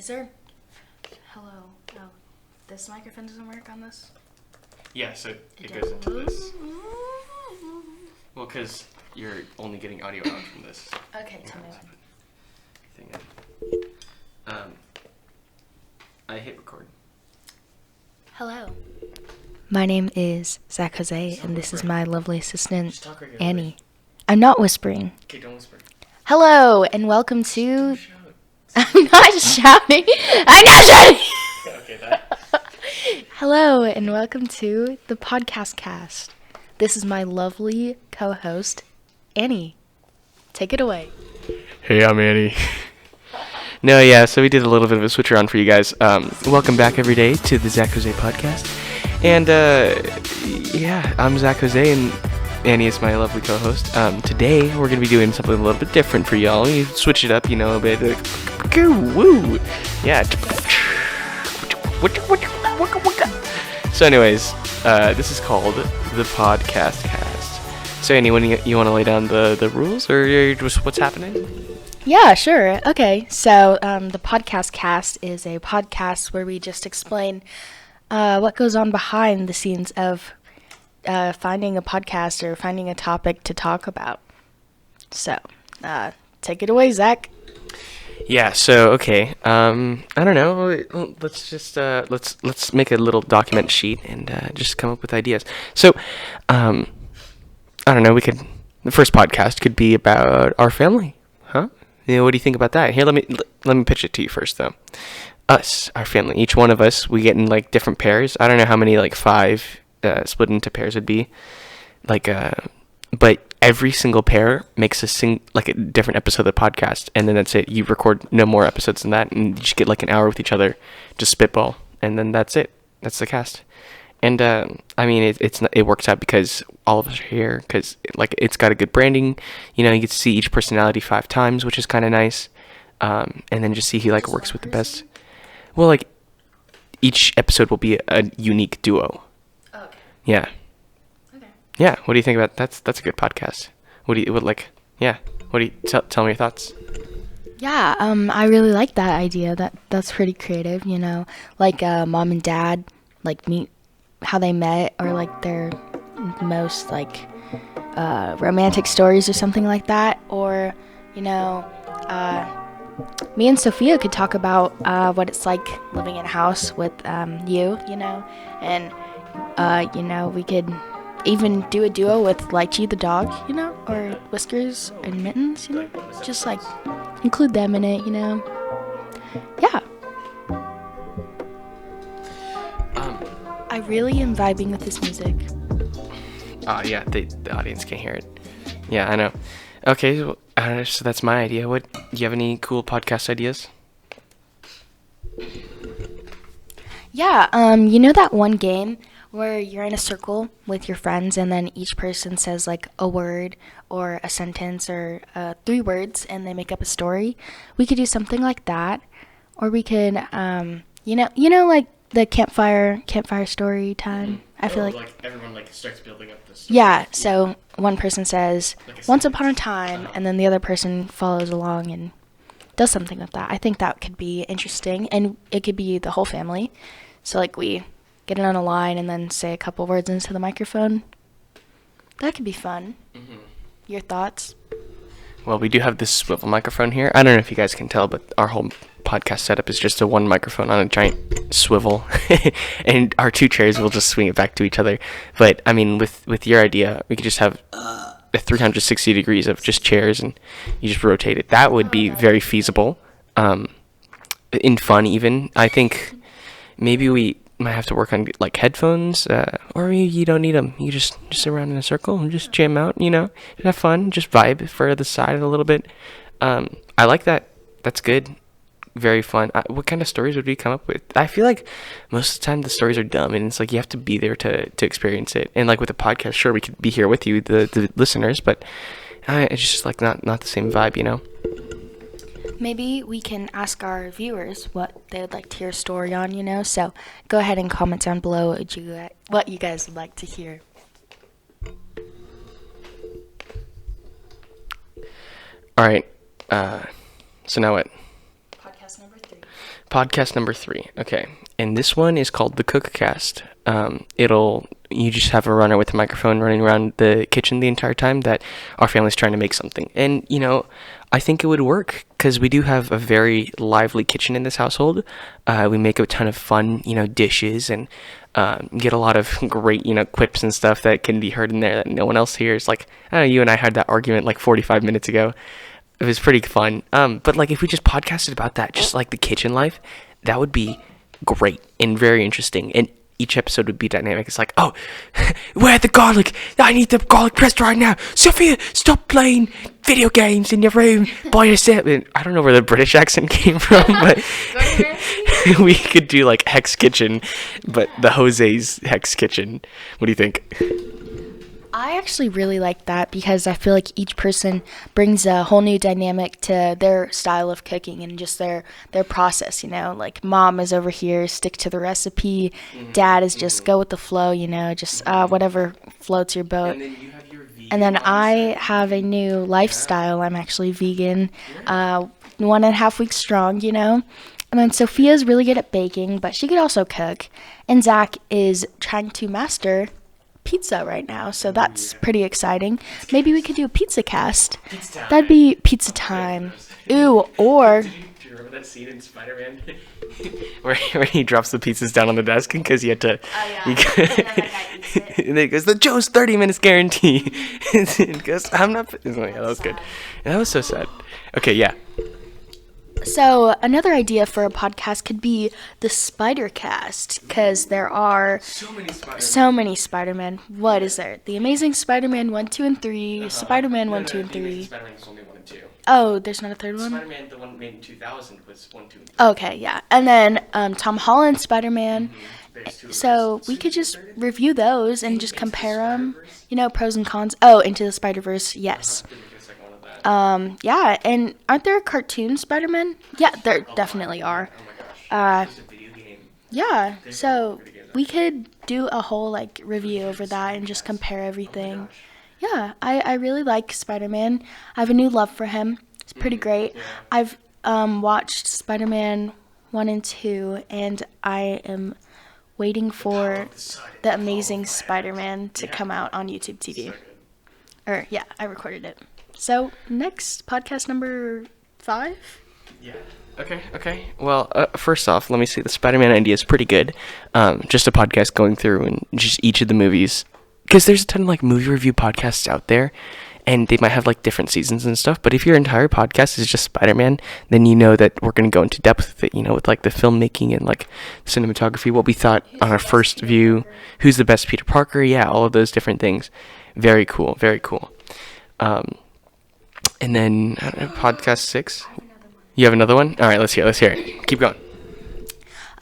Is there... Hello. Oh, this microphone doesn't work on this? Yeah, so it goes into this. Well, because you're only getting audio out from this. Okay, tell me what. I hit record. Hello. My name is Zach Jose, and this is my lovely assistant, Annie. I'm not whispering. Okay, don't whisper. Hello, and welcome to... Shout. I'm not shouting. I'm not shouting! Okay, that. Hello, and welcome to the PodcastCast. This is my lovely co-host, Annie. Take it away. Hey, I'm Annie. No, yeah, so we did a little bit of a switch around for you guys. Welcome back every day to the Zach Jose podcast. And, yeah, I'm Zach Jose, and Annie is my lovely co-host. Today, we're going to be doing something a little bit different for y'all. We switch it up, you know, a bit. Woo! Yeah. So anyways, this is called the PodcastCast. So Annie, you want to lay down the rules, or just what's happening? Yeah, sure. Okay, so the PodcastCast is a podcast where we just explain what goes on behind the scenes of finding a podcast or finding a topic to talk about. So, take it away, Zach. Yeah. So okay. I don't know. Let's just let's make a little document sheet and just come up with ideas. So, I don't know. The first podcast could be about our family, huh? You know, what do you think about that? Here, let me pitch it to you first, though. Us, our family, each one of us, we get in like different pairs. I don't know how many, like 5 split into pairs would be, like but every single pair makes a different episode of the podcast, and then that's it. You record no more episodes than that, and you just get like an hour with each other, just spitball, and then that's it. That's the cast. And I mean, it works out because all of us are here, because like it's got a good branding. You know, you get to see each personality 5 times, which is kind of nice. And then just see who like works with the best. Well, like each episode will be a unique duo. Oh, okay. Yeah. Okay. Yeah. What do you think about that? That's a good podcast. Yeah. What do you tell me your thoughts? Yeah, I really like that idea. That's pretty creative, you know, like mom and dad like meet how they met, or like their most like romantic stories or something like that, or you know, me and Sophia could talk about what it's like living in a house with you know, and you know, we could even do a duo with Lychee the dog, you know, or Whiskers and Mittens, you know, just like include them in it, you know. Yeah. I really am vibing with this music. Yeah, the audience can't hear it. Yeah, I know. Okay, so that's my idea. Do you have any cool podcast ideas? Yeah, you know that one game where you're in a circle with your friends, and then each person says like a word or a sentence or 3 words, and they make up a story? We could do something like that, or we could, you know, like the campfire story time. I feel like everyone like starts building up this story. Yeah, so one person says once upon a time, and then the other person follows along and does something with that. I think that could be interesting, and it could be the whole family. So like we get it on a line and then say a couple words into the microphone. That could be fun. Mm-hmm. Your thoughts? Well, we do have this swivel microphone here. I don't know if you guys can tell, but our whole podcast setup is just a one microphone on a giant swivel, and our 2 chairs will just swing it back to each other. But I mean, with your idea, we could just have a 360 degrees of just chairs, and you just rotate it. That would be very feasible, in fun even. I think maybe we might have to work on like headphones, or you don't need them. You just sit around in a circle and just jam out, you know, have fun, just vibe for the side a little bit. I like that. That's good. Very fun. What kind of stories would we come up with? I feel like most of the time the stories are dumb, and it's like you have to be there to experience it. And like with a podcast, sure, we could be here with you, the listeners, but it's just like not the same vibe, you know? Maybe we can ask our viewers what they would like to hear a story on, you know? So go ahead and comment down below what you guys would like to hear. All right. So now what? Podcast number 3. Podcast number 3. Okay. And this one is called the CookCast. You just have a runner with a microphone running around the kitchen the entire time that our family's trying to make something. And, I think it would work because we do have a very lively kitchen in this household. We make a ton of fun, dishes and get a lot of great, quips and stuff that can be heard in there that no one else hears. Like, I don't know, you and I had that argument like 45 minutes ago. It was pretty fun. But like if we just podcasted about that, just like the kitchen life, that would be great and very interesting. And each episode would be dynamic. It's like, oh, where the garlic? I need the garlic pressed right now. Sophia, stop playing video games in your room by yourself. And I don't know where the British accent came from, but we could do like Hex Kitchen, but the Jose's Hex Kitchen. What do you think? I actually really like that because I feel like each person brings a whole new dynamic to their style of cooking and just their process, like mom is over here, stick to the recipe. Dad is just go with the flow, just whatever floats your boat. And then I have a new lifestyle. I'm actually vegan, 1.5 weeks strong, And then Sophia's really good at baking, but she could also cook. And Zach is trying to master pizza right now, so that's pretty exciting. Maybe we could do a pizza cast. That'd be pizza time. Ooh, or do you remember that scene in Spider-Man where he drops the pizzas down on the desk because he had to and then that guy eats it. and then he goes, the Joe's 30 minutes guarantee. And he goes, I'm not. Yeah, that was good. Yeah, that was so sad. Okay, yeah. So another idea for a podcast could be the Spider Cast, because there are so many Spider-Man. What is there? The Amazing Spider-Man 1, 2, and 3. Spider-Man 1, 2, and 3. Spider-Man's only 1 and 2. Oh, there's not a third one? Spider-Man, the one made in 2000, was 1, 2, and 3. Okay, yeah. And then Tom Holland Spider-Man. So we could just review those and just compare them, pros and cons. Oh, Into the Spider-Verse, yes. Yeah, and aren't there cartoon Spider-Man? Yeah, there definitely are. Yeah, so we could do a whole review over that and just compare everything. Yeah, I really like Spider-Man. I have a new love for him. It's pretty great. I've watched Spider-Man 1 and 2, and I am waiting for the Amazing Spider-Man to come out on YouTube TV. I recorded it. So, next, podcast number 5? Yeah. Okay. Well, first off, let me say the Spider-Man idea is pretty good. Just a podcast going through and just each of the movies. Because there's a ton of, movie review podcasts out there, and they might have, different seasons and stuff. But if your entire podcast is just Spider-Man, then you know that we're going to go into depth with it, with, the filmmaking and, cinematography, what we thought on our first view, who's the best Peter Parker, yeah, all of those different things. Very cool, very cool. And then, podcast 6? You have another one? All right, let's hear it. Keep going.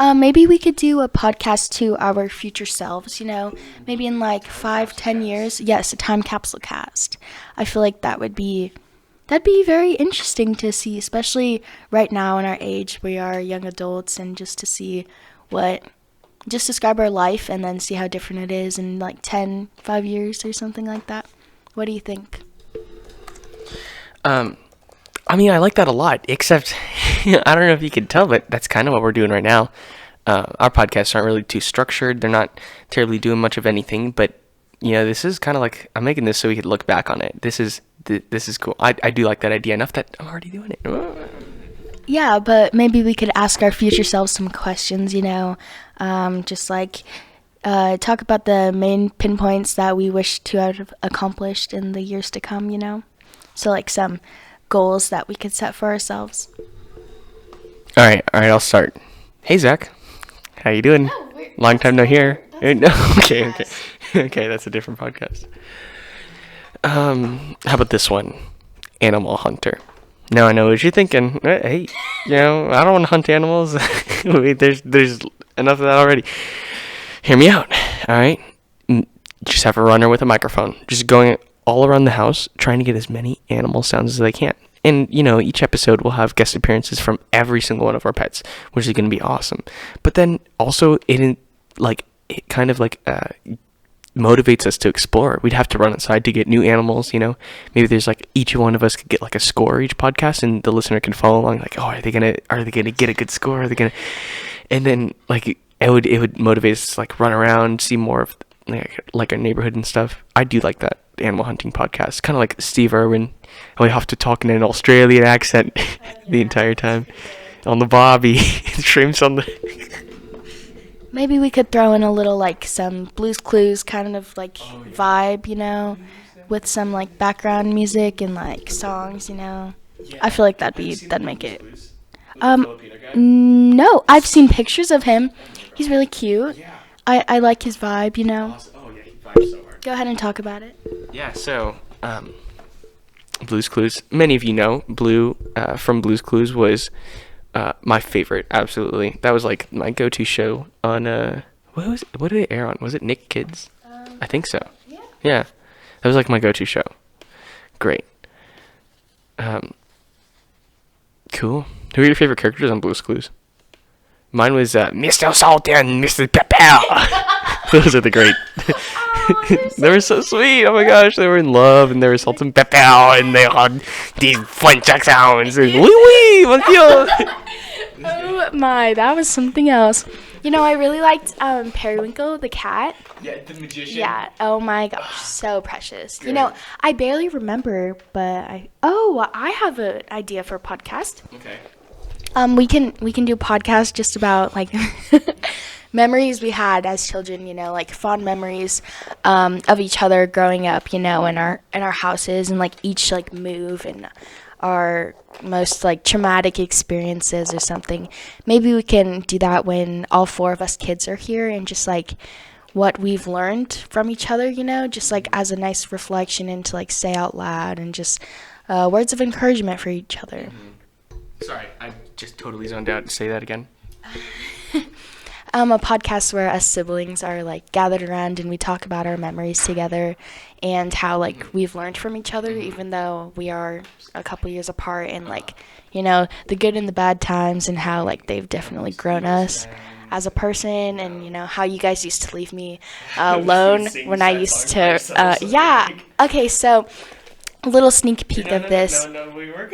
Maybe we could do a podcast to our future selves, maybe in 5-10 years. Yes, a time capsule cast. I feel like that'd be very interesting to see, especially right now in our age. We are young adults, and just to see just describe our life and then see how different it is in 5 years or something like that. What do you think? I like that a lot, except I don't know if you can tell, but that's kind of what we're doing right now. Our podcasts aren't really too structured. They're not terribly doing much of anything, but this is kind of I'm making this so we could look back on it. This is cool. I do like that idea enough that I'm already doing it. Yeah, but maybe we could ask our future selves some questions, just talk about the main pinpoints that we wish to have accomplished in the years to come, So some goals that we could set for ourselves. All right, I'll start. Hey, Zach. How you doing? Long time no hear. Okay, that's a different podcast. How about this one? Animal Hunter. Now I know what you're thinking. Hey, I don't want to hunt animals. There's enough of that already. Hear me out. All right, just have a runner with a microphone, just going all around the house, trying to get as many animal sounds as I can. And, each episode will have guest appearances from every single one of our pets, which is going to be awesome. But then also, motivates us to explore. We'd have to run outside to get new animals, you know. Maybe there's like each one of us could get like a score each podcast, and the listener can follow along. Like, oh, are they gonna get a good score? Are they gonna? And then like it would motivate us to like run around, see more of like our neighborhood and stuff. I do like that animal hunting podcast, kind of like Steve Irwin. And we have to talk in an Australian accent the entire time on the Bobby, shrimps on the. Maybe we could throw in a little, like, some Blue's Clues kind of, like, vibe, you know, with some, like, background music and, like, songs, you know. I feel like that'd make it. No, I've seen pictures of him. He's really cute. I like his vibe, you know. Oh, yeah, he vibes so hard. Go ahead and talk about it. Yeah, so, Blue's Clues. Many of you know, Blue, from Blue's Clues was... my favorite, absolutely. That was like my go-to show on what did it air on? Was it Nick Kids? I think so. Yeah. That was like my go-to show. Great. Cool. Who are your favorite characters on Blue's Clues? Mine was Mr. Salt and Mr. Pepper. Those are the great. They were so sweet. Oh my gosh, they were in love, and they were salt and pepper, and they had these French sounds. And wee monsieur. Oh my, that was something else. You know, I really liked Periwinkle the cat. Yeah, the magician. Yeah. Oh my gosh, so precious. Good. You know, I barely remember, but I have an idea for a podcast. Okay. We can do a podcast just about like memories we had as children, you know, like fond memories of each other growing up, you know, in our houses, and like each like move and our most like traumatic experiences or something. Maybe we can do that when all four of us kids are here, and just like what we've learned from each other, you know, just like as a nice reflection and to like say out loud, and just words of encouragement for each other. Mm-hmm. Sorry, I just totally zoned out. Say that again. A podcast where us siblings are like gathered around and we talk about our memories together and how like we've learned from each other, even though we are a couple years apart, and like, you know, the good and the bad times, and how like they've definitely grown us as a person, and you know how you guys used to leave me alone when I used to yeah. Okay, so a little sneak peek of this. No, we weren't.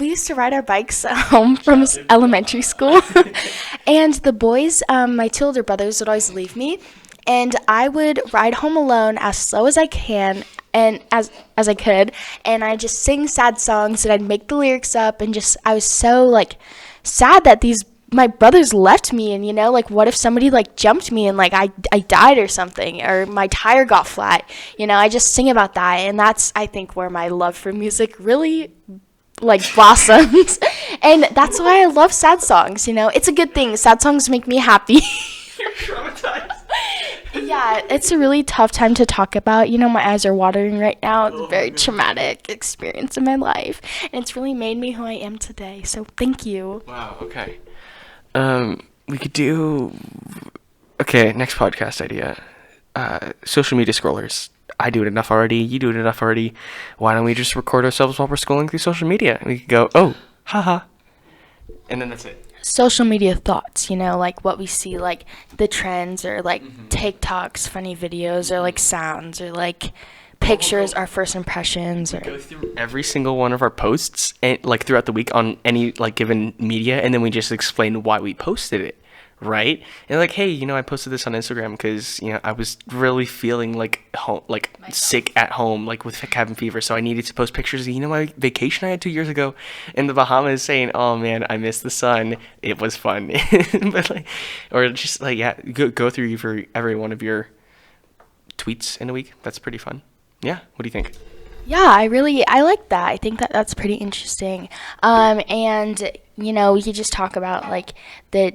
We used to ride our bikes home from elementary school, and the boys, my two older brothers, would always leave me, and I would ride home alone as slow as I can, and as I could, and I just sing sad songs, and I'd make the lyrics up, and just I was so like sad that my brothers left me, and you know, like what if somebody like jumped me and like I died or something, or my tire got flat, you know. I just sing about that, and that's, I think, where my love for music really like blossoms. And that's why I love sad songs, you know. It's a good thing. Sad songs make me happy. You're traumatized. Yeah, it's a really tough time to talk about. You know, my eyes are watering right now. It's a very traumatic experience in my life, and it's really made me who I am today. So thank you. Wow, okay. We could do... Okay, next podcast idea. Social media scrollers. I do it enough already. You do it enough already. Why don't we just record ourselves while we're scrolling through social media? We could go, oh, haha. And then that's it. Social media thoughts, you know, like what we see, like the trends, or like TikToks, funny videos, or like sounds, or like pictures, our first impressions, or go through every single one of our posts and like throughout the week on any like given media, and then we just explain why we posted it, right? And like, hey, you know, I posted this on Instagram because, you know, I was really feeling like sick at home, like with cabin fever, so I needed to post pictures of, you know, my vacation I had 2 years ago in the Bahamas, saying, oh man, I missed the sun, it was fun. But like, or just like, yeah, go through for every one of your tweets in a week. That's pretty fun. Yeah, what do you think? Yeah, I like that. I think that's pretty interesting. And you know, we could just talk about like the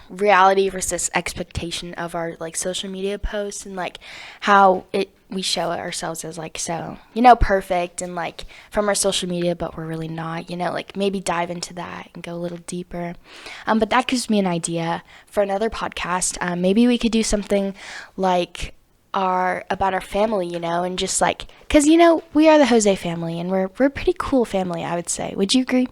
reality versus expectation of our like social media posts, and like how we show ourselves as like, so, you know, perfect, and like from our social media, but we're really not, you know, like maybe dive into that and go a little deeper. But that gives me an idea for another podcast. Maybe we could do something like about our family, you know, and just like, because, you know, we are the Jose family, and we're a pretty cool family, I would say. Would you agree?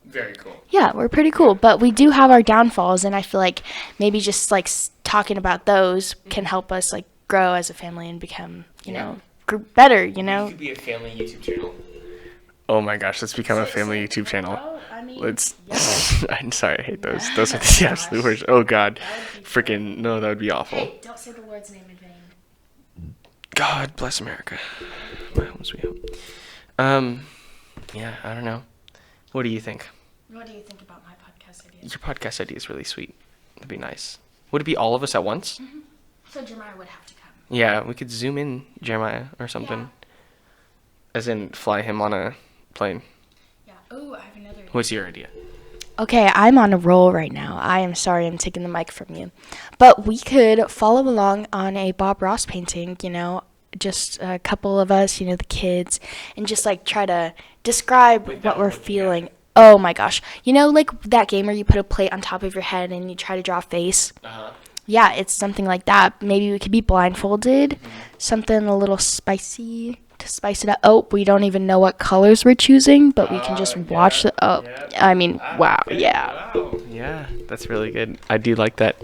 Very cool. Yeah, we're pretty cool, but we do have our downfalls, and I feel like maybe just like talking about those can help us like grow as a family and become, you know, better, you know. It could be a family YouTube channel. Oh my gosh, let's become a family YouTube channel. Let's. I'm sorry, I hate those. Those are the absolute worst. Oh God, freaking no, that would be awful. Hey, don't say the Lord's name in vain. God bless America. My home sweet home. Yeah, I don't know. What do you think? What do you think about my podcast idea? Your podcast idea is really sweet. That'd be nice. Would it be all of us at once? Mm-hmm. So Jeremiah would have to come. Yeah, we could zoom in Jeremiah or something. Yeah. As in fly him on a plane. Yeah. Oh, I have another idea. What's your idea? Okay, I'm on a roll right now. I am sorry I'm taking the mic from you. But we could follow along on a Bob Ross painting, you know, just a couple of us, you know, the kids, and just like try to describe what we're feeling. Oh my gosh. You know, like that game where you put a plate on top of your head and you try to draw a face? Uh-huh. Yeah, it's something like that. Maybe we could be blindfolded, something a little spicy to spice it up. Oh, we don't even know what colors we're choosing, but we can just watch the. Oh, I mean, wow, yeah. Wow. Yeah, that's really good. I do like that.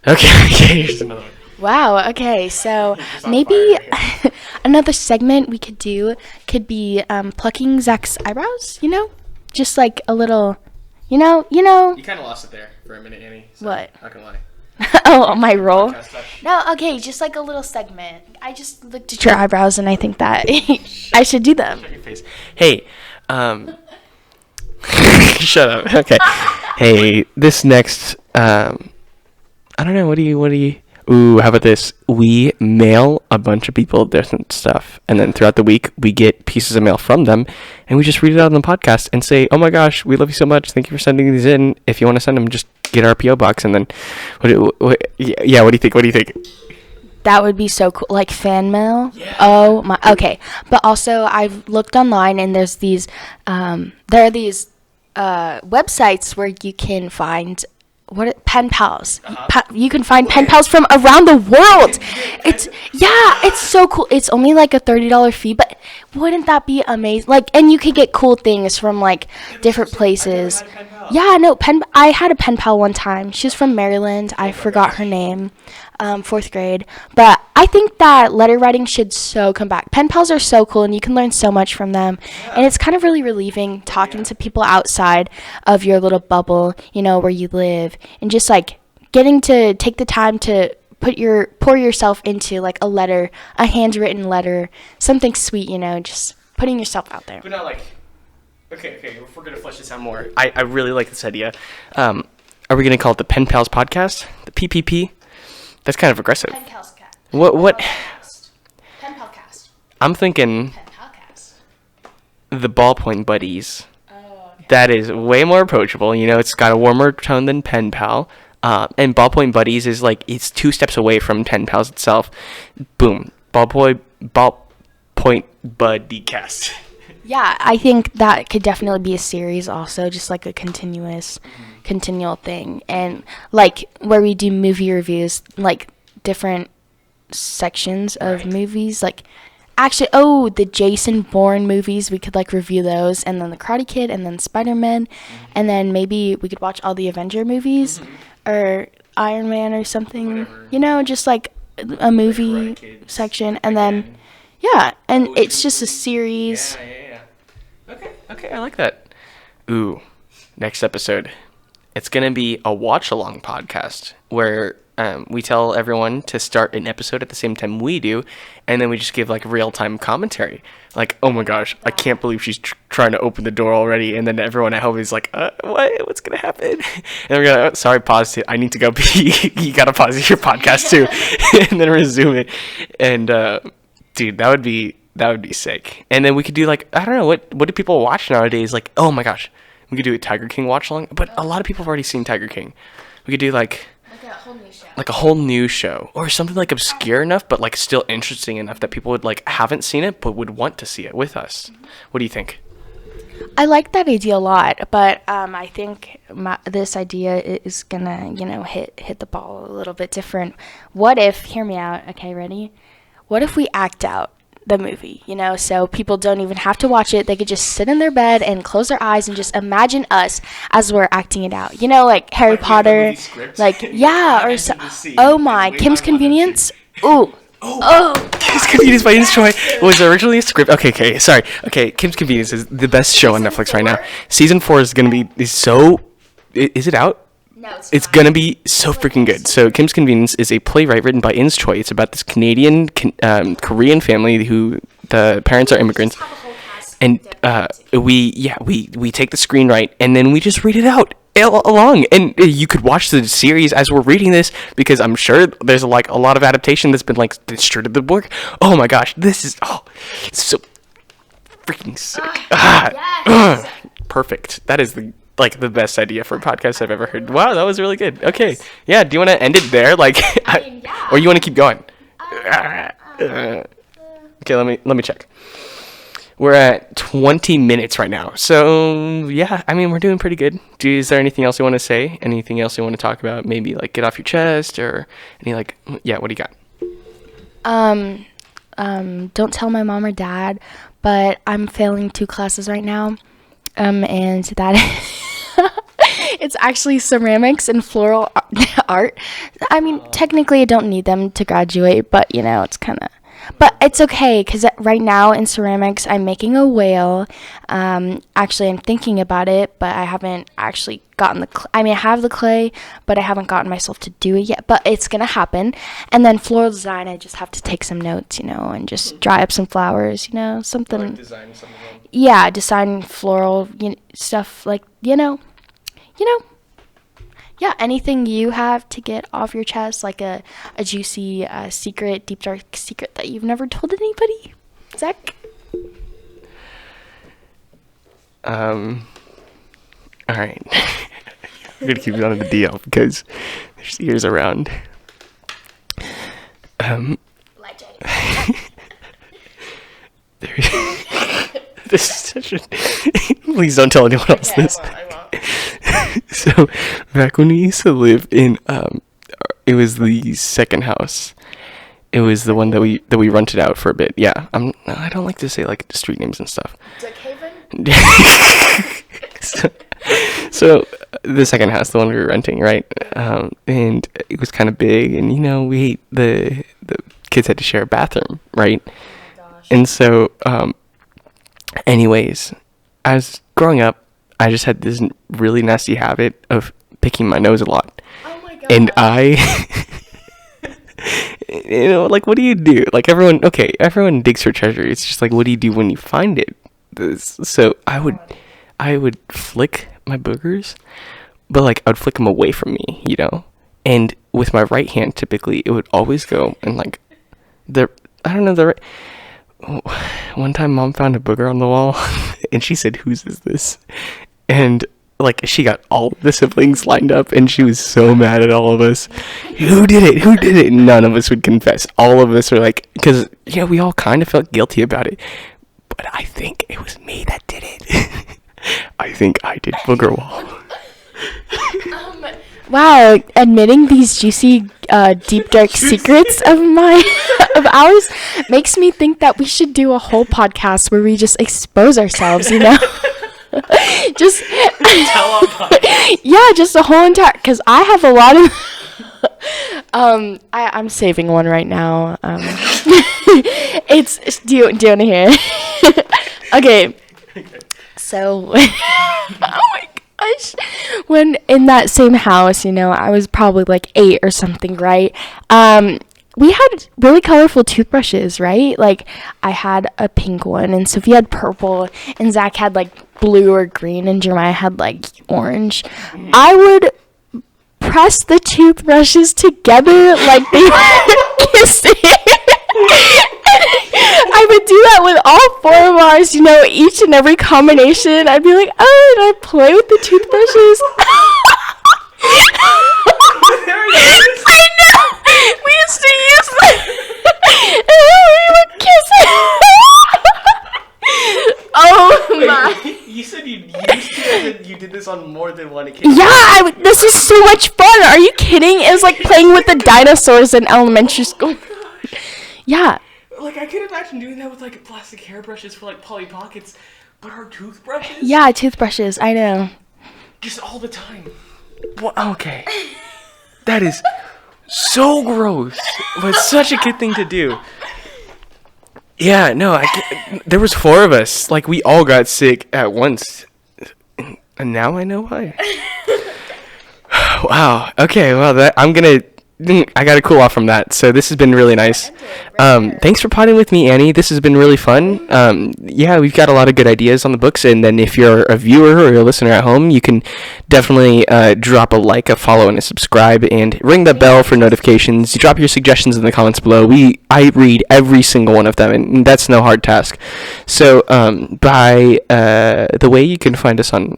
Okay, here's another one. Wow, okay, so maybe another segment we could do could be plucking Zach's eyebrows, you know? Just like a little, you know. You kind of lost it there for a minute, Annie. So What? Not gonna lie. Oh, my roll? No, okay, just like a little segment. I just looked at your eyebrows and I think that I should do them. Shut your face. Hey, shut up. Okay. Hey, this next, I don't know, what do you, ooh, how about this? We mail a bunch of people different stuff, and then throughout the week, we get pieces of mail from them, and we just read it out on the podcast and say, oh my gosh, we love you so much. Thank you for sending these in. If you want to send them, just get our P.O. box, and then, what do you think? That would be so cool. Like fan mail? Yeah. Oh my, okay. But also, I've looked online and there's these, there are these websites where you can find pen pals. You can find pen pals from around the world. It's so cool. It's only like a $30 fee, but wouldn't that be amazing? Like, and you could get cool things from like different places. Yeah, no, I had a pen pal one time. She was from Maryland. I forgot her name. 4th grade. But I think that letter writing should so come back. Pen pals are so cool and you can learn so much from them. And it's kind of really relieving talking to people outside of your little bubble, you know, where you live, and just like getting to take the time to pour yourself into like a letter, a handwritten letter, something sweet, you know, just putting yourself out there. But not like, okay, if we're going to flesh this out more, I really like this idea. Are we going to call it the Pen Pals Podcast? The PPP? That's kind of aggressive. Pen Pals Cast. What? Pen Pal Cast. I'm thinking Pen Pal Cast. the Ballpoint Buddies. Oh, okay. That is way more approachable. You know, it's got a warmer tone than Pen Pal. And Ballpoint Buddies is like, it's 2 steps away from Pen Pals itself. Boom. Ballpoint Buddy Cast. Yeah, I think that could definitely be a series also, just like a continual thing. And like where we do movie reviews, like different sections of movies, like actually, the Jason Bourne movies, we could like review those, and then the Karate Kid, and then Spider-Man, and then maybe we could watch all the Avenger movies, or Iron Man or something, Whatever. you know, just like a movie section, and then, yeah, and it's just a series. Yeah. Okay, I like that. Ooh, next episode. It's going to be a watch-along podcast where we tell everyone to start an episode at the same time we do, and then we just give like real-time commentary. Like, oh my gosh, I can't believe she's trying to open the door already, and then everyone at home is like, what's going to happen? And we're going to, sorry, pause it. I need to go pee. You got to pause your podcast too, and then resume it. And, dude, that would be sick. And then we could do like, I don't know, what do people watch nowadays? Like, oh my gosh, we could do a Tiger King watch along, but a lot of people have already seen Tiger King. We could do like a whole new show, or something like obscure enough, but like still interesting enough that people would like haven't seen it, but would want to see it with us. What do you think? I like that idea a lot, but I think this idea is gonna, you know, hit the ball a little bit different. What if, hear me out, okay, ready? What if we act out the movie, so people don't even have to watch it. They could just sit in their bed and close their eyes and just imagine us as we're acting it out, like Harry Potter, like, yeah, or so. Oh my, Kim's Convenience. Ooh. Kim's Convenience by Ins Choi was originally a script. Okay, sorry. Okay, Kim's Convenience is the best show on Netflix right now. Season 4 is gonna be is it out? No, it's gonna be so freaking good. So Kim's Convenience is a playwright written by Ins Choi. It's about this Canadian Korean family who the parents are immigrants, and we take the screenwrite and then we just read it out along, and you could watch the series as we're reading this, because I'm sure there's a lot of adaptation that's been straight to the book. Oh my gosh, this is so freaking sick. Yes. Perfect. That is the best idea for a podcast I've ever heard. Wow, that was really good. Okay, yeah. Do you want to end it there, yeah. or you want to keep going? Okay, let me check. We're at 20 minutes right now. So, yeah, I mean, we're doing pretty good. Is there anything else you want to say? Anything else you want to talk about? Maybe, get off your chest, or yeah, what do you got? Don't tell my mom or dad, but I'm failing 2 classes right now. And that it's actually ceramics and floral art. I mean, technically I don't need them to graduate, but, it's kind of... But it's okay, because right now in ceramics, I'm making a whale. Actually, I'm thinking about it, but I haven't actually gotten the I have the clay, but I haven't gotten myself to do it yet. But it's going to happen. And then floral design, I just have to take some notes, and just dry up some flowers, something. Design something. Yeah, design floral stuff, Yeah, anything you have to get off your chest, like a juicy secret, deep dark secret that you've never told anybody, Zach? All right. I'm gonna keep it on the DL because there's ears around. This is such a... Please don't tell anyone else this. I won't. So, back when we used to live in, it was the second house. It was the one that we rented out for a bit. Yeah, I don't like to say street names and stuff. So the second house, the one we were renting, right? And it was kind of big, and the kids had to share a bathroom, right? Oh my gosh. And so, anyways, as growing up, I just had this really nasty habit of picking my nose a lot. Oh my god. And what do you do? Everyone digs for treasure. It's just what do you do when you find it? So I would flick my boogers, but I would flick them away from me, And with my right hand, typically, it would always go and one time Mom found a booger on the wall and she said, "Whose is this?" And she got all of the siblings lined up and she was so mad at all of us. Who did it? None of us would confess. All of us were because we all kind of felt guilty about it, but I think it was me that did it. I think I did booger wall. Wow, admitting these juicy, deep, dark secrets of ours makes me think that we should do a whole podcast where we just expose ourselves, just tell our podcast. Yeah, just a whole entire, because I have a lot of I'm saving one right now. It's do you want to hear it? Okay. So oh my gosh, when in that same house, I was probably 8 or something, right? We had really colorful toothbrushes, right? I had a pink one, and Sophia had purple, and Zach had blue or green, and Jeremiah had orange. I would press the toothbrushes together like they were kissing. I would do that with all 4 of ours, each and every combination. I'd be and I'd play with the toothbrushes. I know! We used to use them. And we would kiss it. Oh my. You said you used to, and you did this on more than one occasion. Yeah, this was so much fun. Are you kidding? It was like playing with the dinosaurs in elementary school. Yeah. like, I could imagine doing that with, like, plastic hairbrushes for, like, Polly Pockets, but our toothbrushes? Yeah, toothbrushes. I know. Just all the time. Well, okay. That is so gross, but such a good thing to do. Yeah, no, there was 4 of us. Like, we all got sick at once. And now I know why. Wow. Okay, well, I gotta cool off from that. So this has been really nice. Thanks for potting with me, Annie. This has been really fun. Yeah, we've got a lot of good ideas on the books, and then if you're a viewer or a listener at home, you can definitely drop a like, a follow, and a subscribe, and ring the bell for notifications. You drop your suggestions in the comments below. I read every single one of them, and that's no hard task. So by the way, you can find us on,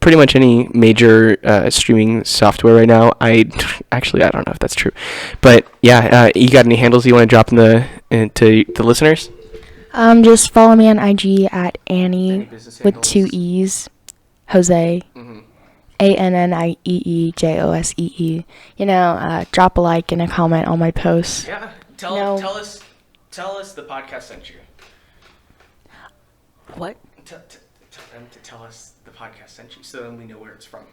pretty much any major streaming software right now. I don't know if that's true, but yeah, you got any handles you want to drop to the listeners? Just follow me on IG at Annie with 2 E's, Jose, ANNIEEJOSEE. Drop a like and a comment on my posts. Yeah, tell us the podcast sent you. What? Tell them to tell us the podcast sent you, so then we know where it's from.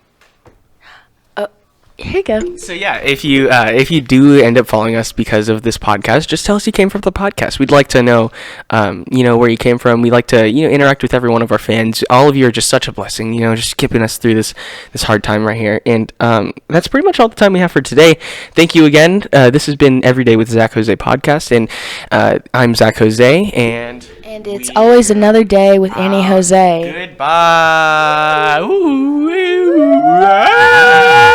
Here you go. So yeah, if you do end up following us because of this podcast, just tell us you came from the podcast. We'd like to know, where you came from. We like to, interact with every one of our fans. All of you are just such a blessing, just keeping us through this hard time right here. And that's pretty much all the time we have for today. Thank you again. This has been Everyday with Zach Jose podcast, and I'm Zach Jose, and it's always another day with Annie Jose. Goodbye. Ooh, ooh, ah.